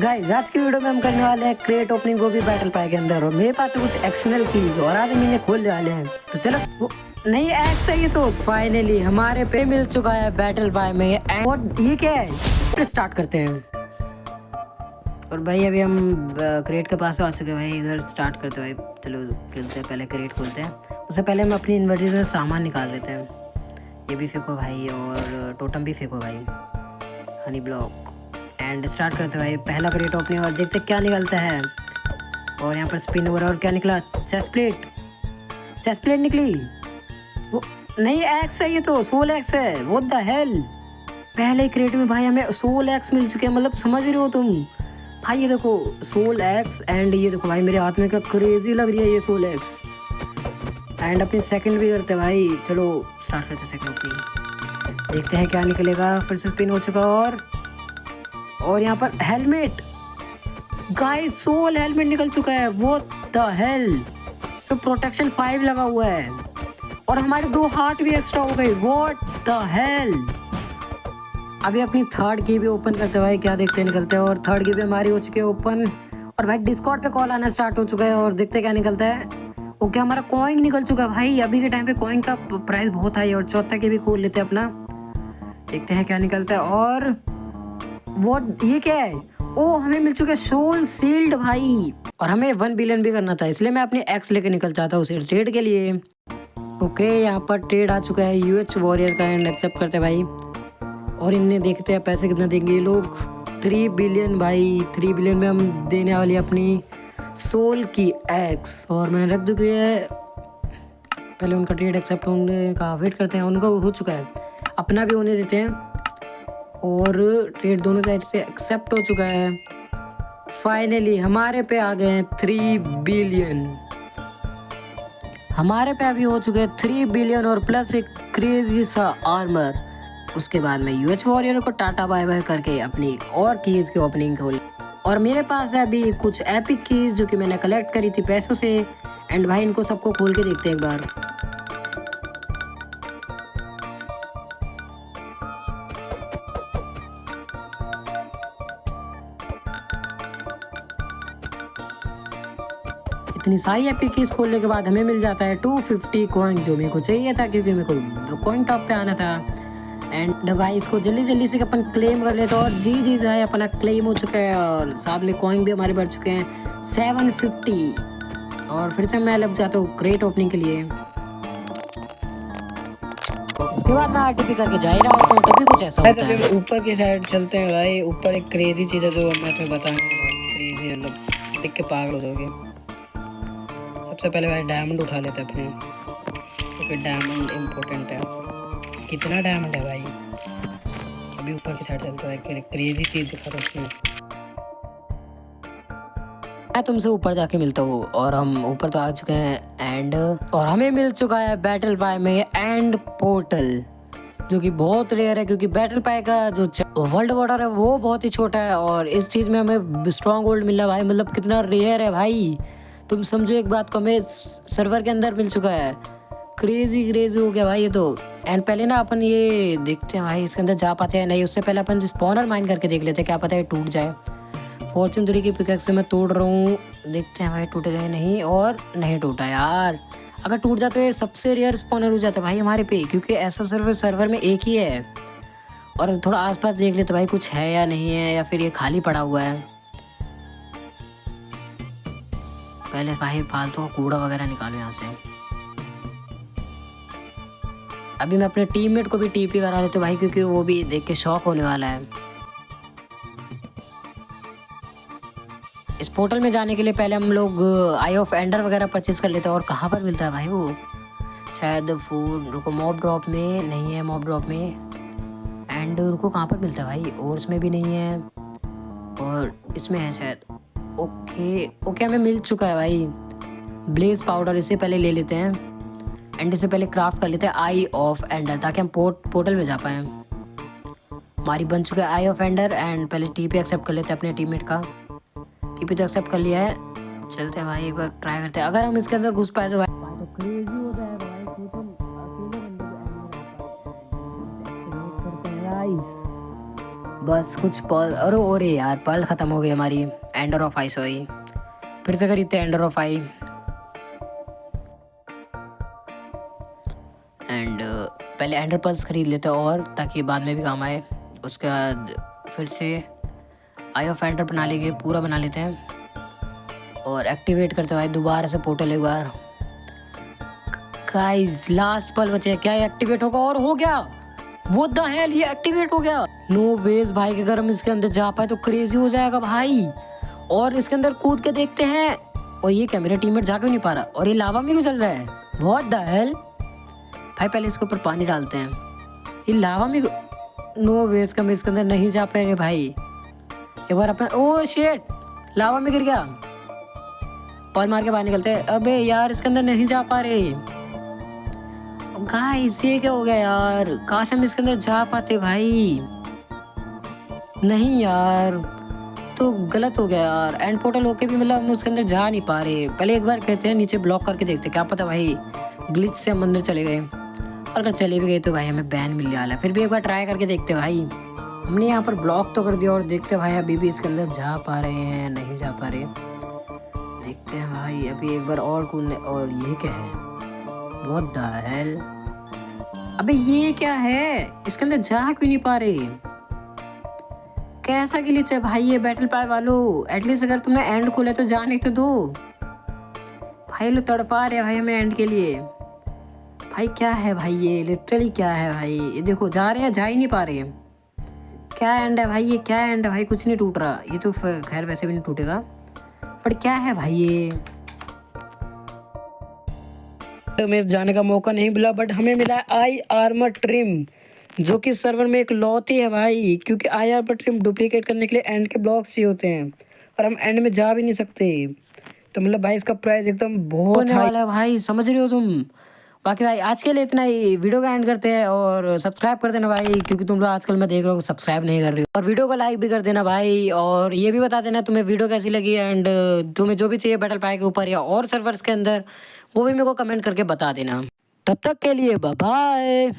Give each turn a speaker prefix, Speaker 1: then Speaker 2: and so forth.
Speaker 1: Guys आज की video में हम करने वाले हैं क्रेट ओपनिंग, वो भी बैटल पाई के अंदर। और मेरे पास है कुछ एक्सटर्नल कीज और आज हम इन्हें खोलने वाले हैं। तो चलो वो नहीं एक्स है ये तो फाइनली हमारे पे मिल चुका है बैटल पाई में। और ये क्या है, फिर स्टार्ट करते हैं। और भाई अभी हम क्रेट के पास आ चुके हैं भाई। इधर स्टार्ट करते हैं भाई, चलो खेलते हैं। पहले क्रेट खोलते हैं, उससे पहले हम अपनी इन्वर्टर में सामान निकाल लेते हैं। ये भी फेंको भाई और टोटम भी फेंको भाई, हनी ब्लॉक। एंड स्टार्ट करते भाई पहला क्रेट ओपनिंग और देखते क्या निकलता है। और यहाँ पर स्पिन हो रहा है और क्या निकला, चेस्ट प्लेट निकली। वो नहीं एक्स है ये तो, सोल एक्स है। व्हाट द हेल, पहले क्रेट में भाई हमें सोल एक्स मिल चुके हैं। मतलब समझ रहे हो तुम भाई, ये देखो सोल एक्स। एंड ये देखो भाई मेरे हाथ में क्या क्रेजी लग रही है ये सोल एक्स। एंड अपनी सेकंड भी करते भाई, चलो स्टार्ट करते सेकंड ओपनिंग, देखते हैं क्या निकलेगा। फिर से स्पिन हो चुका और यहाँ पर हेलमेट, गाइस सोल हेलमेट निकल चुका है। वो द हेल, तो प्रोटेक्शन 5 लगा हुआ है और हमारे 2 हार्ट भी एक्स्ट्रा हो गए। What the hell. अभी अपनी थर्ड की भी ओपन करते भाई, क्या देखते हैं निकलते हैं। और थर्ड की भी हमारी हो चुकी है ओपन। और भाई डिस्कॉर्ड पे कॉल आना स्टार्ट हो चुका है और देखते क्या निकलता है। ओके हमारा कॉइन निकल चुका है भाई। अभी के टाइम पे कॉइन का प्राइस बहुत हाई है। और चौथा की भी खोल लेते हैं अपना, देखते हैं क्या निकलता है। और वो ये क्या है, ओ हमें मिल चुका है सोल सील्ड भाई। और हमें 1 बिलियन भी करना था, इसलिए मैं अपनी एक्स लेके निकल जाता हूँ उसे ट्रेड के लिए। ओके यहाँ पर ट्रेड आ चुका है यूएच वॉरियर का एंड एक्सेप्ट करते भाई। और इनने देखते हैं पैसे कितना देंगे ये लोग। 3 बिलियन भाई, 3 बिलियन में हम देने वाली अपनी सोल की एक्स। और मैंने रख दी है, पहले उनका ट्रेड एक्सेप्ट होने का वेट करते हैं। उनका हो चुका है, अपना भी होने देते हैं। और ट्रेड दोनों साइड से एक्सेप्ट हो चुका है। फाइनली हमारे पे आ गए हैं 3 बिलियन। हमारे पे अभी हो चुके हैं 3 बिलियन और प्लस एक क्रेजी सा आर्मर। उसके बाद मैं यूएच वॉरियर को टाटा बाय बाय करके अपनी और कीज की ओपनिंग खोली। और मेरे पास है अभी कुछ एपिक कीज जो कि मैंने कलेक्ट करी थी पैसों से। एंड भाई इनको सबको खोल के देखते हैं एक बार। इतनी सारी एपिक कीज खोलने के बाद हमें मिल जाता है 250 कॉइन, जो मेरे को चाहिए था क्योंकि मेरे को कॉइन टॉप पे आना था। एंड भाई इसको जल्दी जल्दी से अपन क्लेम कर लेते हैं। और जी जो है अपना क्लेम हो चुका है और साथ में कॉइन भी हमारे बढ़ चुके हैं 750। और फिर से मैं लग जाता हूँ क्रेट ओपनिंग के लिए। उसके बाद मैं आरटीपी करके जा ही रहा होता हूँ, तभी कुछ ऐसा होता है। ऊपर की साइड चलते हैं भाई। ऊपर एक क्रेजी चीज़ है जो मैं तुम्हें बताऊंगा, क्रेजी मतलब देख के पागल हो जाओगे। सबसे पहले भाई डायमंड उठा लेते हैं अपने, क्योंकि डायमंड इम्पोर्टेंट है। कितना डायमंड है भाई, अभी ऊपर की साइड चलता है। क्रेजी चीज़ दिखा रहा हूँ मैं तुमसे, ऊपर जाके मिलता हूँ। और हम ऊपर तो आ चुके हैं एंड और हमें मिल चुका है बैटल पाई में एंड पोर्टल, जो कि बहुत रेयर है क्योंकि बैटल पाई का जो वर्ल्ड बॉर्डर है वो बहुत ही छोटा है। और इस चीज़ में हमें स्ट्रॉन्ग होल्ड मिल रहा है भाई, मतलब कितना रेयर है भाई। तुम समझो एक बात को, हमें सर्वर के अंदर मिल चुका है। क्रेजी हो गया भाई ये तो। एंड पहले ना अपन ये देखते हैं भाई इसके अंदर जा पाते हैं नहीं, उससे पहले अपन स्पॉनर माइन करके देख लेते हैं, क्या पता है टूट जाए। फॉर्चून 3 की पिकैक्स से मैं तोड़ रहा हूँ, देखते हैं भाई टूट गए नहीं। और नहीं टूटा यार, अगर टूट जाए तो ये सबसे रेयर स्पॉनर हो जाता है भाई हमारे पे, क्योंकि ऐसा सर्वर में एक ही है। और थोड़ा आसपास देख लेते भाई कुछ है या नहीं है, या फिर ये खाली पड़ा हुआ है। पहले भाई फालतू का कूड़ा वगैरह निकालो यहाँ से। अभी मैं अपने टीममेट को भी टीपी करा लेता हूँ भाई, क्योंकि वो भी देख के शॉक होने वाला है। इस पोर्टल में जाने के लिए पहले हम लोग आई ऑफ एंडर वगैरह परचेज कर लेते हैं। और कहाँ पर मिलता है भाई वो, शायद फूड रुको मॉब ड्रॉप में नहीं है, मॉब ड्रॉप में। एंड रुको कहाँ पर मिलता है भाई, और इसमें भी नहीं है और इसमें है शायद। ओके हमें मिल चुका है भाई ब्लेज पाउडर, इसे पहले ले लेते हैं। एंड इससे पहले क्राफ्ट कर लेते हैं आई ऑफ एंडर, ताकि हम पोर्टल में जा पाएँ। हमारी बन चुका है आई ऑफ एंडर। एंड पहले टीपी एक्सेप्ट कर लेते हैं अपने टीममेट का। टीपी तो एक्सेप्ट कर लिया है, चलते हैं भाई एक बार ट्राई करते हैं। अगर हम इसके अंदर घुस पाए तो भाई तो क्रेजी हो जाएगा भाई। सोचो अकेले बंदे को बस कुछ पल अरे यार पल ख़त्म हो गई हमारी। एंडर ऑफ आई सॉरी, फिर से खरीदते एंडर ऑफ आई। एंड पहले एंडर पल्स खरीद लेते हैं और ताकि बाद में भी काम आए। उसके बाद फिर से आई ऑफ एंडर बना लेंगे, पूरा बना लेते हैं और एक्टिवेट करते हैं भाई दोबारा से पोर्टल एक बार। गाइस लास्ट पल बचे, क्या एक्टिवेट होगा? और हो गया। वो द हेल, ये एक्टिवेट हो गया। नो वेज भाई कि अगर हम इसके अंदर जा पाए तो क्रेजी हो जाएगा भाई। और इसके अंदर कूद के देखते हैं। और ये क्या मेरा टीममेट जा क्यों नहीं पा रहा? और ये लावा में क्यों चल रहा है? व्हाट द हेल भाई। पहले इसके ऊपर पानी डालते हैं। ये लावा में नो वेज का मैं इसके अंदर नहीं जा पा रहे भाई। एक बार अपना ओ शेट लावा में गिर गया। पॉल मार के बाहर निकलते हैं। अबे यार इसके अंदर नहीं जा पा रहे। गाइस ये क्या हो गया यार? काश हम इसके अंदर जा पाते भाई। नहीं यार तो गलत हो गया यार। एंड पोर्टल होके भी मतलब हम उसके अंदर जा नहीं पा रहे। पहले एक बार कहते हैं नीचे ब्लॉक करके देखते, क्या पता भाई ग्लिच से हम अंदर चले गए। और अगर चले भी गए तो भाई हमें बैन मिलने वाला है। फिर भी एक बार ट्राई करके देखते भाई। हमने यहाँ पर ब्लॉक तो कर दिया और देखते भाई अभी भी इसके अंदर जा पा रहे हैं नहीं जा पा रहे। देखते हैं भाई अभी एक बार और कूदने। और ये क्या है? What the hell? अबे ये क्या है? इसके अंदर जा क्यों नहीं पा रहे? कैसा ग्लिच है भाई ये बैटल पाए वालों? एटलीस्ट अगर तुमने एंड खोला तो जाने तो दो भाई। लो तड़पा रहे भाई हमें एंड के लिए। भाई क्या है भाई ये? लिटरली क्या है भाई? ये देखो जा रहे हैं, जा ही नहीं पा रहे। क्या एंड है भाई? ये क्या एंड है भाई? कुछ नहीं टूट रहा। ये तो खैर वैसे भी नहीं टूटेगा, पर क्या है भाई ये? हमें जाने का मौका नहीं मिला, बट हमें मिला आई आर्मर ट्रिम, जो कि सर्वर में एक लौती है भाई। क्योंकि आई आर्मर ट्रिम डुप्लीकेट करने के लिए एंड के ब्लॉक्स चाहिए होते हैं और हम एंड में जा भी नहीं सकते। तो मतलब भाई इसका प्राइस एकदम बहुत होने वाला है भाई, समझ रहे हो तुम? बाकी भाई आज के लिए इतना ही। वीडियो का एंड करते हैं और सब्सक्राइब कर देना भाई, क्योंकि तुम लोग आजकल मैं देख रहा हूँ सब्सक्राइब नहीं कर रही हो। और वीडियो को लाइक भी कर देना भाई। और ये भी बता देना तुम्हें वीडियो कैसी लगी। एंड तुम्हें जो भी चाहिए बैटल पाए के ऊपर या और सर्वर्स के अंदर, वो भी मेरे को कमेंट करके बता देना। तब तक के लिए बाय बाय।